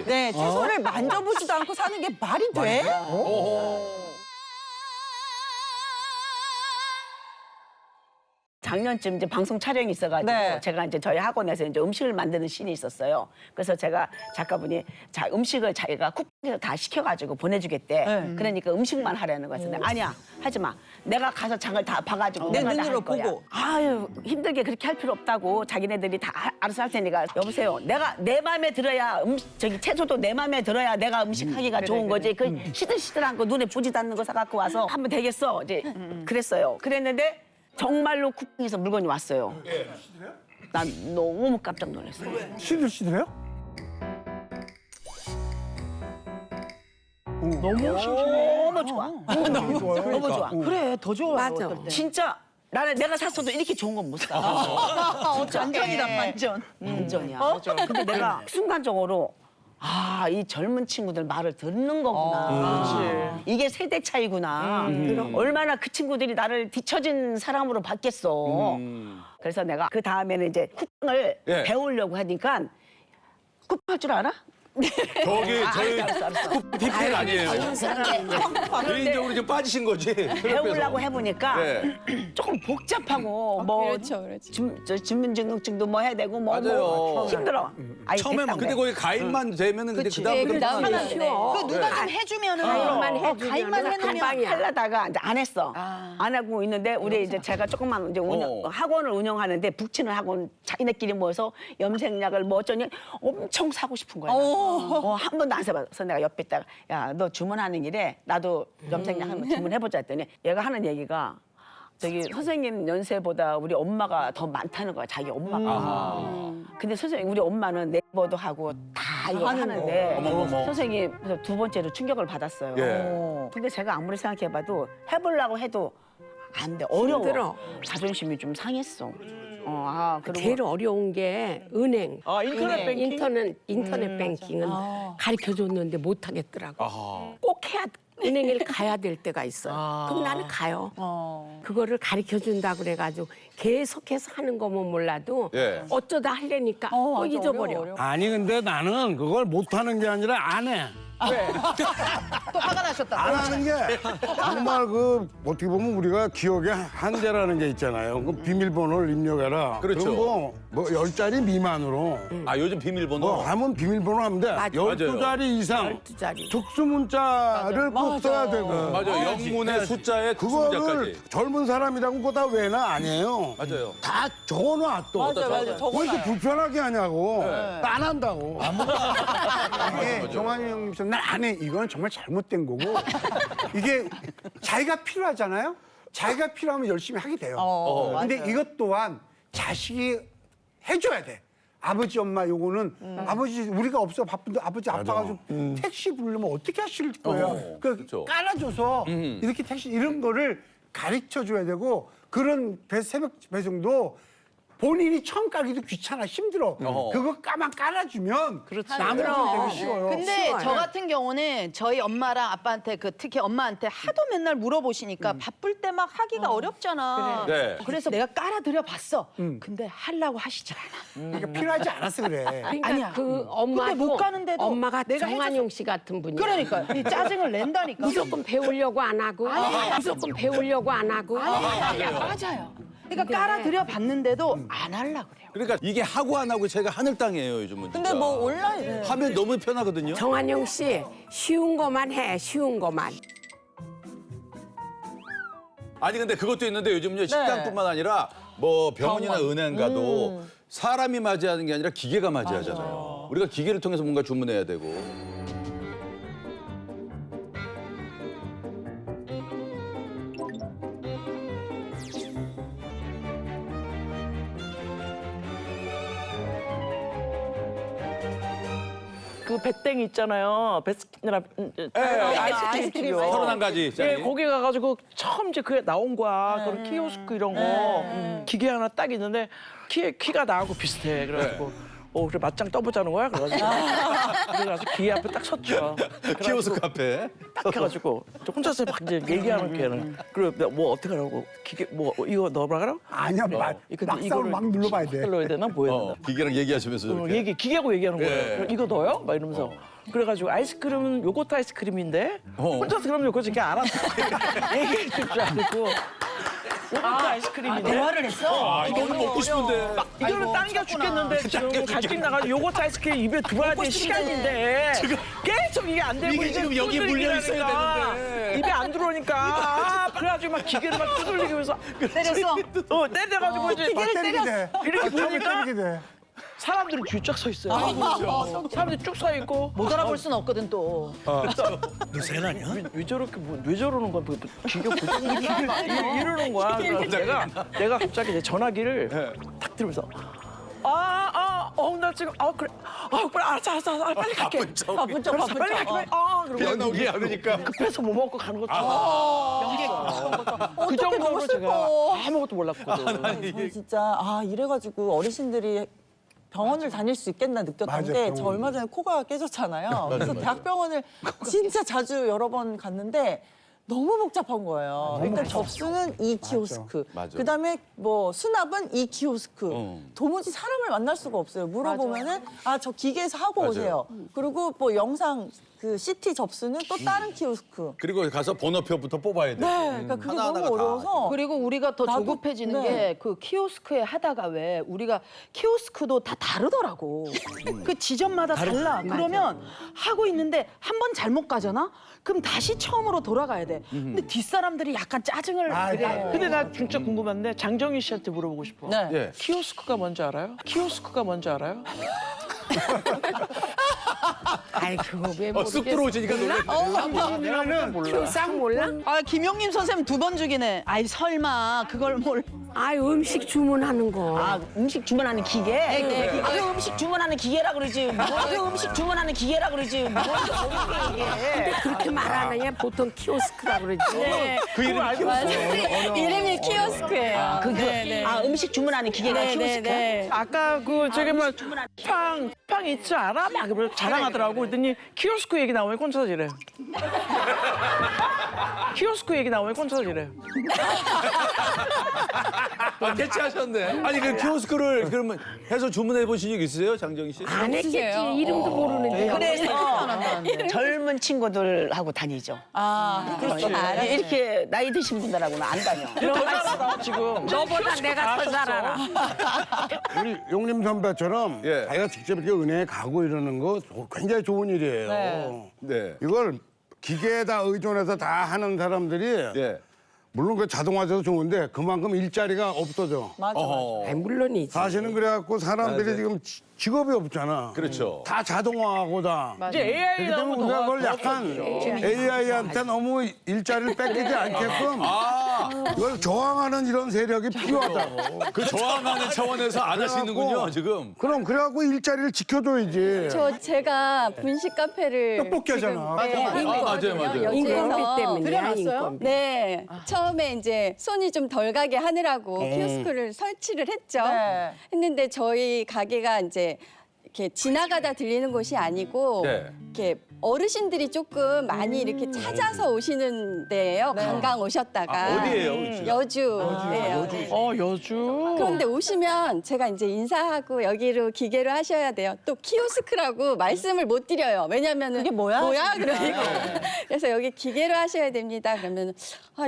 그렇지. 네, 채소를 만져보지도 않고 사는 게 말이 돼? 작년쯤 이제 방송 촬영이 있어가지고 네. 제가 이제 저희 학원에서 이제 음식을 만드는 씬이 있었어요. 그래서 제가 작가분이 자 음식을 자기가 쿠킹해서 다 시켜가지고 보내주겠대. 네. 그러니까 음식만 하라는 거였어요. 근데 아니야, 하지 마. 내가 가서 장을 다 봐가지고 내 내가 다 눈으로 할 거야. 보고. 아유 힘들게 그렇게 할 필요 없다고 자기네들이 다 알아서 할 테니까 여보세요. 내가 내 마음에 들어야 저기 채소도 내 마음에 들어야 내가 음식하기가 좋은 거지. 그 시들시들한 거 눈에 보지도 않는 거 사갖고 와서 하면 되겠어. 이제 그랬어요. 그랬는데. 정말로 쿠팡에서 물건이 왔어요. 난 너무 깜짝 놀랐어요. 시들시들해요? 너무 좋아. 너무 좋아요. 너무 좋아. 그래, 더 좋아. 맞아. 진짜 나는 내가 샀어도 이렇게 좋은 건 못 사. 반전이다, 반전. 완전이야. 근데 내가 순간적으로 이 젊은 친구들 말을 듣는 거구나. 이게 세대 차이구나. 얼마나 그 친구들이 나를 뒤처진 사람으로 바뀌었어. 그래서 내가 그 다음에는 이제 쿠팡을 예. 배우려고 하니까 쿠팡 할 줄 알아? 저기 저희 알았어. PPL 아니에요. 개인적으로 지금 빠지신 거지. 배우려고 해보니까 네. 조금 복잡하고 뭐 그렇죠, 그렇죠. 주민등록증도 뭐 해야 되고 뭐 맞아요. 힘들어. 아이, 처음에만 됐다고 근데 그래. 거기 가입만 되면은 근데 네, 그다음부터 그다음에 쉬워. 그 누가 좀 해주면은 가입만 해주면은 가입만 한 해놓으면 방이야. 하려다가 이제 안 했어. 안 하고 있는데 우리 이제 제가 조금만 이제 학원을 운영하는데 북치는 학원 자기네끼리 모여서 염색약을 뭐 어쩌니 엄청 사고 싶은 거야. 한 번도 안 사봐서 내가 옆에 있다가 야, 너 주문하는 길에 나도 염색약 한번 주문해보자 했더니 얘가 하는 얘기가 저기 선생님 연세보다 우리 엄마가 더 많다는 거야, 자기 엄마가. 근데 선생님 우리 엄마는 네이버도 하고 다 이거 하는데 어머머머. 선생님 그래서 두 번째로 충격을 받았어요. 예. 근데 제가 아무리 생각해봐도 해보려고 해도 안 돼. 어려워. 힘들어. 자존심이 좀 상했어. 그리고 제일 어려운 게 은행. 인터넷 뱅킹? 인터넷 뱅킹은 가르쳐 줬는데 못 하겠더라고. 아하. 꼭 해야 은행에 가야 될 때가 있어요. 그럼 나는 가요. 그거를 가르쳐 준다 그래가지고 계속해서 하는 거면 몰라도 예. 어쩌다 하려니까 맞아, 잊어버려. 어려워. 아니 근데 나는 그걸 못하는 게 아니라 안 해. 또 화가 나셨다. 안 하는 게 정말 그 어떻게 보면 우리가 기억의 한계라는 게 있잖아요. 그 비밀번호를 입력해라. 그렇죠. 그럼 뭐 10자리 미만으로 아 요즘 비밀번호. 뭐 하면 비밀번호 하면 돼. 맞아. 12자리 이상 12자리. 특수문자를 꼭 써야 되고. 맞아요. 영문의 숫자에 그거를 숫자까지. 젊은 사람이라고 그거 다 외나 아니에요. 맞아요. 다 적어놔 또. 맞아. 왜 이렇게 불편하게 하냐고. 안 한다고. 이게 정한이 형님처럼 난 안 해. 이건 정말 잘못된 거고 이게 자기가 필요하잖아요. 자기가 필요하면 열심히 하게 돼요. 근데 맞아요. 이것 또한 자식이 해줘야 돼. 아버지 엄마 요거는 아버지 우리가 없어 바쁜데 아버지 아파가지고 택시 부르면 어떻게 하실 거예요. 그렇죠. 깔아줘서 이렇게 택시 이런 거를 가르쳐 줘야 되고 그런 새벽 배송도 본인이 처음 깔기도 귀찮아 힘들어. 그거 까만 깔아주면 나머지는 되게 쉬워요. 근데 쉬워요. 저 같은 경우는 저희 엄마랑 아빠한테 특히 엄마한테 하도 맨날 물어보시니까 바쁠 때 막 하기가 어렵잖아. 그래. 네. 그래서 내가 깔아드려 봤어. 근데 하려고 하시질 않아. 그러니까 필요하지 않아서 그래. 그러니까 아니야. 그 엄마도 근데 못 가는데도 엄마가 내가 정한용 씨 같은 분이야. 그러니까 이 짜증을 낸다니까. 무조건 배우려고 안 하고 무조건 배우려고 안 하고 아니야, 맞아요. 그러니까 깔아드려 봤는데도 안 하려고 그래요. 그러니까 이게 하고 안 하고 제가 하늘 땅이에요 요즘은. 근데 진짜. 뭐 온라인 하면 너무 편하거든요. 정한용 씨 쉬운 거만 해 쉬운 거만. 아니 근데 그것도 있는데 요즘요 식당뿐만 아니라 뭐 병원이나 은행 가도 사람이 맞이하는 게 아니라 기계가 맞이하잖아요. 우리가 기계를 통해서 뭔가 주문해야 되고. 그 백땡 있잖아요. 베스킨라 아이스크림집이요. 31가지 짜리. 예, 거기 가가지고 처음 이제 그게 나온 거야. 그런 키오스크 이런 거 기계 하나 딱 있는데 키가 나하고 비슷해. 그래가지고 그래 맞짱 떠보자는 거야. 그래가지고 기계 앞에 딱 섰죠. 키오스크 앞에. 딱 해가지고 저 혼자서 막 이제 얘기하는 게는 그리고 뭐 어떻게 하라고 기계 뭐 이거 넣어봐라. 아니야, 막상 막 눌러봐야 돼. 눌러야 되나 뭐 해야 되나. 기계랑 얘기하시면서 저렇게. 기계하고 얘기하는 거예요. 예. 이거 넣어요? 막 이러면서. 그래가지고 아이스크림은 요거트 아이스크림인데 혼자서 그럼 요거트 그냥 알아서 얘기해 줄 줄 알고 요거트 아이스크림인데 대화를 했어. 너무 먹고 싶은데. 이거는 당겨 죽겠는데 지금 갈증 나가지고 요거트 아이스크림 입에 들어야 될 시간인데 계속 이게 안 되고 이게 지금 여기에 물려 있어야 되는데. 입에 안 들어오니까 그래가지고 막 기계를 막 두들리기 위해서 때렸어? 때려가지고 이제 막 때리게 돼. 이렇게 때리게 보니까 돼. 사람들이 줄 쫙 서 있어요. 사람들이 쭉 서 있고 못 알아볼 순 없거든 또. 너 세나냐? 왜 저렇게 왜 저러는 거야? 기계 부정이 이러는 거야. 그래서 내가 갑자기 내 전화기를 탁 들으면서 나 지금 그래 알았어 빨리 갈게. 바쁜 척. 빨리 갈게. 그냥 나오기 않으니까. 급해서 뭐 먹고 가는 것도 그 정도로 제가 아무것도 몰랐거든. 진짜 이래가지고 어르신들이 병원을 다닐 수 있겠나 느꼈던 맞아, 게 병원. 저 얼마 전에 코가 깨졌잖아요. 그래서 대학병원을 진짜 자주 여러 번 갔는데 너무 복잡한 거예요. 일단 접수는 이 키오스크, 맞아. 그다음에 뭐 수납은 이 키오스크. 어. 도무지 사람을 만날 수가 없어요. 물어보면은 저 기계에서 하고 맞아요. 오세요. 그리고 뭐 영상 그 CT 접수는 또 다른 키오스크. 그리고 가서 번호표부터 뽑아야 돼. 네, 그러니까 그게 하나하나가 너무 다. 어려워서. 그리고 우리가 더 나도- 조급해지는 네. 게 그 키오스크에 하다가 왜 우리가 키오스크도 다 다르더라고. 그 지점마다 달라. 그러면 하고 있는데 한 번 잘못 가잖아? 그럼 다시 처음으로 돌아가야 돼. 근데 뒷사람들이 약간 짜증을 그래. 근데 나 진짜 궁금한데 장정희 씨한테 물어보고 싶어. 네. 예. 키오스크가 뭔지 알아요? 키오스크가 뭔지 알아요? 아이 그거 왜 쑥 모르겠어. 들어오시니까 놀래. 몰라. 싹 몰라? 김용림 선생님 2번 죽이네. 아이 설마 그걸 뭘. 음식 주문하는 거. 음식 주문하는 기계? 네. 그 음식 주문하는 기계라 그러지. 그 음식 주문하는 기계라 그러지. 근데 그렇게 말 안 하냐? 보통 키오스크라 그러지. 그 이름이 키오스크. 이름이 키오스크예요. 음식 주문하는 기계가 키오스크? 아까 그 저기 뭐빵 있지 않아? 막 그러면서 자랑하더라고. 그랬더니 키오스크 얘기 나오면 꼰쳐서 이래. 키오스크 얘기 나오면 꼰쳐서 이래. 대체하셨네. 아니 그 키오스크를 그러면 해서 주문해 보신 적 있으세요, 장정희 씨? 안 했겠지. 이름도 모르는데. 그래서 젊은 친구들하고 다니죠. 이렇게 나이 드신 분들하고는 안 다녀. 더 잘하다 지금. 너보다 내가 더 잘 알아. 우리 용림 선배처럼 예. 자기가 직접 이렇게 은행에 가고 이러는 거 굉장히 좋은 일이에요. 네. 이걸 기계에다 의존해서 다 하는 사람들이 예. 물론 그 자동화돼서 좋은데 그만큼 일자리가 없어져. 맞아. 아이, 물론이지. 사실은 그래갖고 사람들이 맞아요. 지금 직업이 없잖아. 그렇죠. 다 자동화하고 다. 이제 AI 그렇기 때문에 나오면 우리가 그걸 더 약간 AI한테 너무 일자리를 뺏기지 않게끔 이걸 저항하는 이런 세력이 필요하다고. 그 저항하는 차원에서 안 하시는군요, 그래갖고- 지금. 그럼 그래갖고 일자리를 지켜줘야지. 제가 분식 카페를 떡볶이 하잖아. 맞아요. 인건비 때문이야, 인건비. 네, 처음에 이제 손이 좀 덜 가게 하느라고 키오스크를 설치를 했죠. 네. 했는데 저희 가게가 이제 이렇게 지나가다 들리는 곳이 아니고 네. 이렇게 어르신들이 조금 많이 이렇게 찾아서 오시는 데예요. 관광 오셨다가 어디예요, 위치가? 여주예요. 네. 여주. 그런데 오시면 제가 이제 인사하고 여기로 기계로 하셔야 돼요. 또 키오스크라고 말씀을 못 드려요. 왜냐면은 그게 뭐야? 그러니까. 그래서 여기 기계로 하셔야 됩니다. 그러면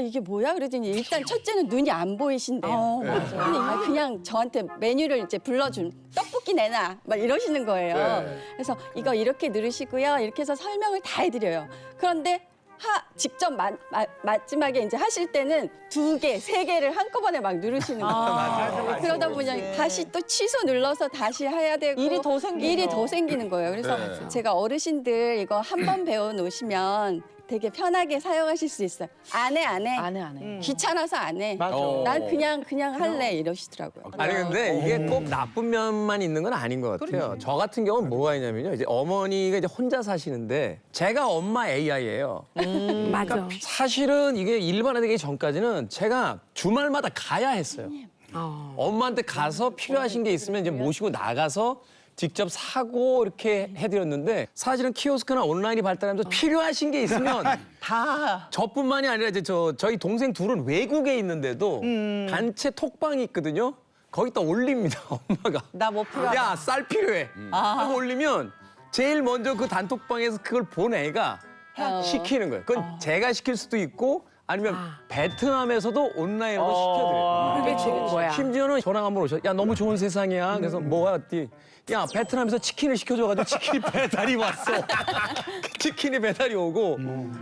이게 뭐야? 그러더니 일단 첫째는 눈이 안 보이신대요. 근데 그냥 저한테 메뉴를 이제 불러준 떡볶이 내놔 막 이러시는 거예요. 네. 그래서 이거 이렇게 누르시고요. 이렇게 해서 설명을 다 해드려요. 그런데 직접 마지막에 이제 하실 때는 2개, 3개를 한꺼번에 막 누르시는 거예요. 그러다 보니 다시 또 취소 눌러서 다시 해야 되고 일이 더 생기죠. 일이 더 생기는 거예요. 그래서 네. 제가 어르신들 이거 한 번 배워 놓으시면 되게 편하게 사용하실 수 있어요. 안 해. 귀찮아서 안 해. 맞아. 난 그냥 할래 이러시더라고요. 아니 근데 이게 꼭 나쁜 면만 있는 건 아닌 것 같아요. 저 같은 경우는 뭐가 있냐면요. 이제 어머니가 이제 혼자 사시는데 제가 엄마 AI예요. 맞아. 사실은 이게 일반화되기 전까지는 제가 주말마다 가야 했어요. 엄마한테 가서 필요하신 게 있으면 이제 모시고 나가서 직접 사고 이렇게 해드렸는데 사실은 키오스크나 온라인이 발달하면서 필요하신 게 있으면 다 저뿐만이 아니라 이제 저희 동생 둘은 외국에 있는데도 단체 톡방이 있거든요. 거기다 올립니다, 엄마가. 나 뭐 필요하다. 야, 쌀 필요해. 하고 올리면 제일 먼저 그 단톡방에서 그걸 본 애가 시키는 거예요. 그건 제가 시킬 수도 있고 아니면 베트남에서도 온라인으로 시켜드려요. 그게 좋은 거야. 심지어는 저랑 한번 오셨. 야, 너무 좋은 세상이야. 그래서 뭐야? 했더니 야, 베트남에서 치킨을 시켜줘가지고 치킨이 배달이 왔어. 치킨이 배달이 오고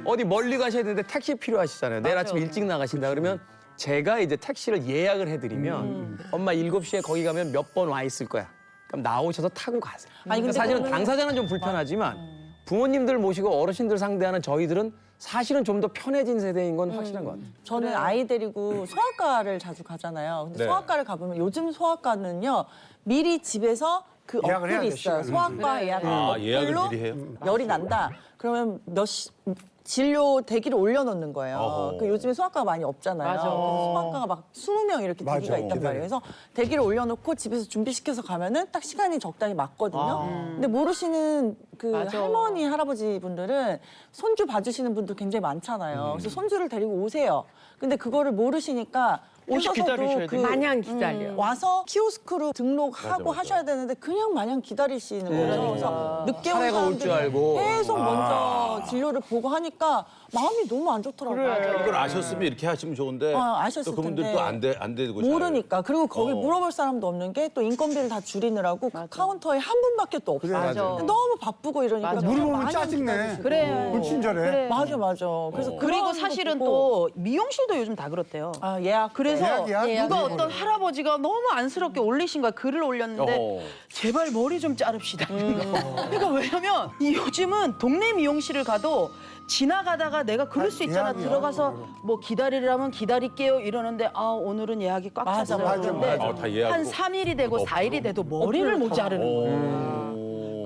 어디 멀리 가셔야 되는데 택시 필요하시잖아요. 내일 아침 일찍 나가신다 그러면 제가 이제 택시를 예약을 해드리면 엄마 7시에 거기 가면 몇 번 와 있을 거야. 그럼 나오셔서 타고 가세요. 아니, 근데 사실은 그거는- 당사자는 좀 불편하지만 부모님들 모시고 어르신들 상대하는 저희들은 사실은 좀 더 편해진 세대인 건 확실한 것 같아요. 저는 아이 데리고 소아과를 자주 가잖아요. 근데 네. 소아과를 가보면 요즘 소아과는요 미리 집에서 그 예약을 해야 어플이 돼, 있어요. 시간을. 소아과 예약 예약을 어플로 미리 해요? 열이 난다. 그러면 진료 대기를 올려놓는 거예요. 어허. 그 요즘에 소아과가 많이 없잖아요. 그래서 소아과가 막 20명 이렇게 맞아. 대기가 있단 말이에요. 그래서 대기를 올려놓고 집에서 준비시켜서 가면은 딱 시간이 적당히 맞거든요. 근데 모르시는 그 할머니, 할아버지 분들은 손주 봐주시는 분들 굉장히 많잖아요. 그래서 손주를 데리고 오세요. 근데 그거를 모르시니까 오셔서도 기다리셔야 돼요. 마냥 기다려. 와서 키오스크로 등록하고 맞아. 하셔야 되는데 그냥 마냥 기다리시는 거죠. 그래서 늦게 온 사례가 올 줄 사람들이 알고. 계속 먼저 진료를 보고 하니까 마음이 너무 안 좋더라고요. 이걸 아셨으면 이렇게 하시면 좋은데 아셨을 또 그분들 텐데. 또 안 되고 잘. 모르니까. 그리고 거기 물어볼 사람도 없는 게 또 인건비를 다 줄이느라고 그 카운터에 한 분밖에 또 없어요. 맞아. 너무 바쁘고 이러니까 그냥 물어보면 많이 짜증내. 기다리시고. 그래. 불친절해. 그래. 맞아. 그래서 그리고 그런 사실은 거 보고 또 미용실도 요즘 다 그렇대요. 예약. 그래서 예약이야? 누가 어떤 할아버지가 너무 안쓰럽게 올리신 거야. 글을 올렸는데 어. 제발 머리 좀 자릅시다. 그러니까 왜냐면 요즘은 동네 미용실을 가도 지나가다가 내가 그럴 수 있잖아. 예약이야. 들어가서 뭐 기다리라면 기다릴게요 이러는데 아 오늘은 예약이 꽉 맞아, 찼어요. 맞아, 그런데 맞아. 다 예약이고. 한 3일이 되고 4일이 돼도 머리를 못 자르는 거예요.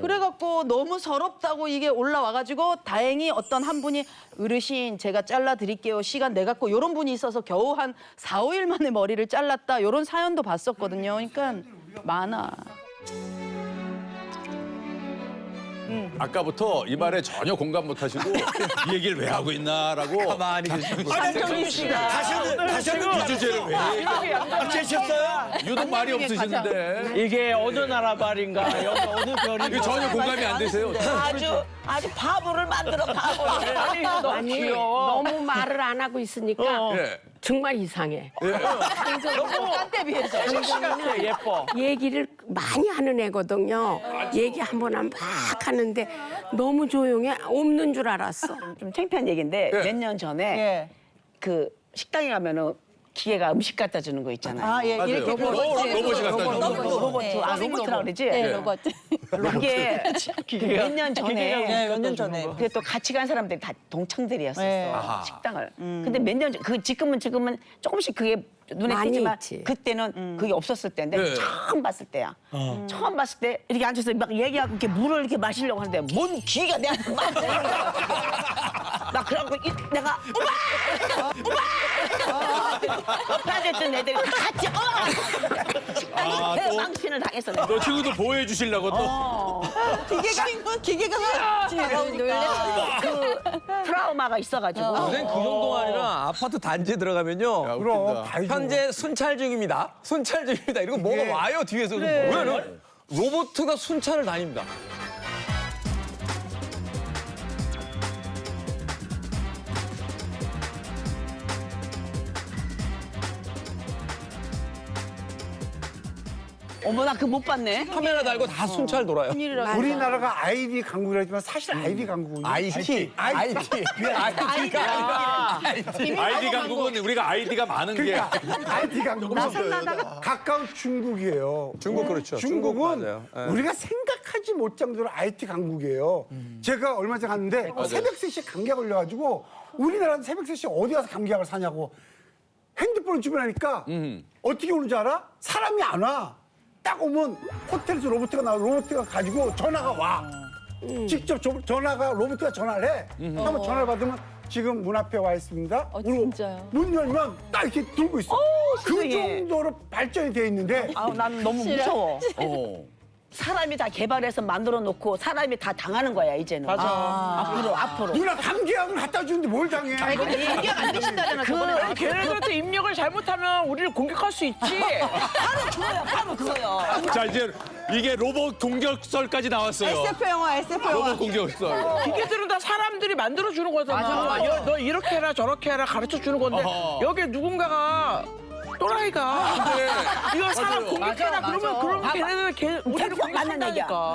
그래갖고 너무 서럽다고 이게 올라와가지고 다행히 어떤 한 분이 어르신 제가 잘라드릴게요. 시간 내갖고 이런 분이 있어서 겨우 한 4, 5일 만에 머리를 잘랐다. 이런 사연도 봤었거든요. 그러니까 많아. 아까부터 이 말에 전혀 공감 못 하시고 이 얘기를 왜 하고 있나라고 가만히 계시고 다시 한번 주제를 왜 계셨어요? 유독 말이 없으시는데 이게 어느 나라 말인가? 여기 어느 별인가? 이게 전혀 공감이 안 되세요. 아주 바보를 만들어 바보를. 아니, 너무 아니 귀여워. 너무 말을 안 하고 있으니까 예. 정말 이상해. 딴때 비해서. 같아, 예뻐. 얘기를 많이 하는 애거든요. 얘기 한 번 하면 막 하는데 너무 조용해. 없는 줄 알았어. 좀 창피한 얘기인데 몇 년 전에 예. 그 식당에 가면은 기계가 음식 갖다 주는 거 있잖아요. 예. 맞아요. 이렇게 로봇이 갖다 주는 거. 로봇이라고 그러지? 네, 로봇. 그게 몇 년 전에 몇 년 전에. 그게 또 같이 간 사람들이 다 동창들이었었어. 네. 식당을. 근데 몇 년 전, 지금은 조금씩 그게 눈에 많이 띄지만 있지. 그때는 그게 없었을 때인데 네. 처음 봤을 때야. 처음 봤을 때 이렇게 앉아서 막 얘기하고 이렇게 물을 이렇게 마시려고 하는데 뭔 기가 내한테 막 나 그래갖고 내가 옆에 앉아있던 애들이 다 같이 식당에 또? 대망신을 당했어. 내가. 너 친구도 보호해 주시려고 또. 기계가 그 트라우마가 있어가지고. 선생님 그 정도가 아니라 아파트 단지에 들어가면요. 그럼 다 해줘. 현재 순찰 중입니다. 순찰 중입니다. 이러고 뭐가 와요 뒤에서. 뭐야? 로봇가 순찰을 다닙니다. 어머 나 그거 못 봤네. 카메라 달고 다 순찰 돌아요. 우리나라가 아이디 강국이라지만 사실 아이디 강국은 IT. 아이디 강국은 우리가 아이디가 많은 게 아이디 강국은 가까운 중국이에요. 중국 그렇죠. 중국은 중국 맞아요. 예. 우리가 생각하지 못 정도로 IT 강국이에요. 제가 얼마 전에 갔는데 새벽 3시에 감기가 걸려가지고 우리나라는 새벽 3시에 어디 가서 감기약을 사냐고 핸드폰을 주문하니까 어떻게 오는지 알아? 사람이 안 와. 딱 오면 호텔에서 로봇가 나와. 로봇가 가지고 전화가 와. 직접 로봇가 전화를 해. 한번 전화를 받으면 지금 문 앞에 와 있습니다. 진짜요? 문 열면 딱 이렇게 들고 있어. 그 세상에. 정도로 발전이 돼 있는데 아우 난 너무 무서워. 사람이 다 개발해서 만들어 놓고 사람이 다 당하는 거야 이제는. 맞아. 앞으로. 누나 감기약을 갖다 주는데 뭘 당해? 공격 안 되신다잖아. 저번에. 아니, 걔네들한테 입력을 잘못하면 우리를 공격할 수 있지. 바로 그거요. 자 이제 이게 로봇 공격설까지 나왔어요. SF 영화, SF 영화. 로봇 공격설. 기계들은 다 사람들이 만들어 주는 거잖아. 너 이렇게 해라 저렇게 해라 가르쳐 주는 건데 여기 누군가가 또라이가 이거 사람 공격해라 그러면 걔네들 우리를 맞는 얘기야. 공격한다니까.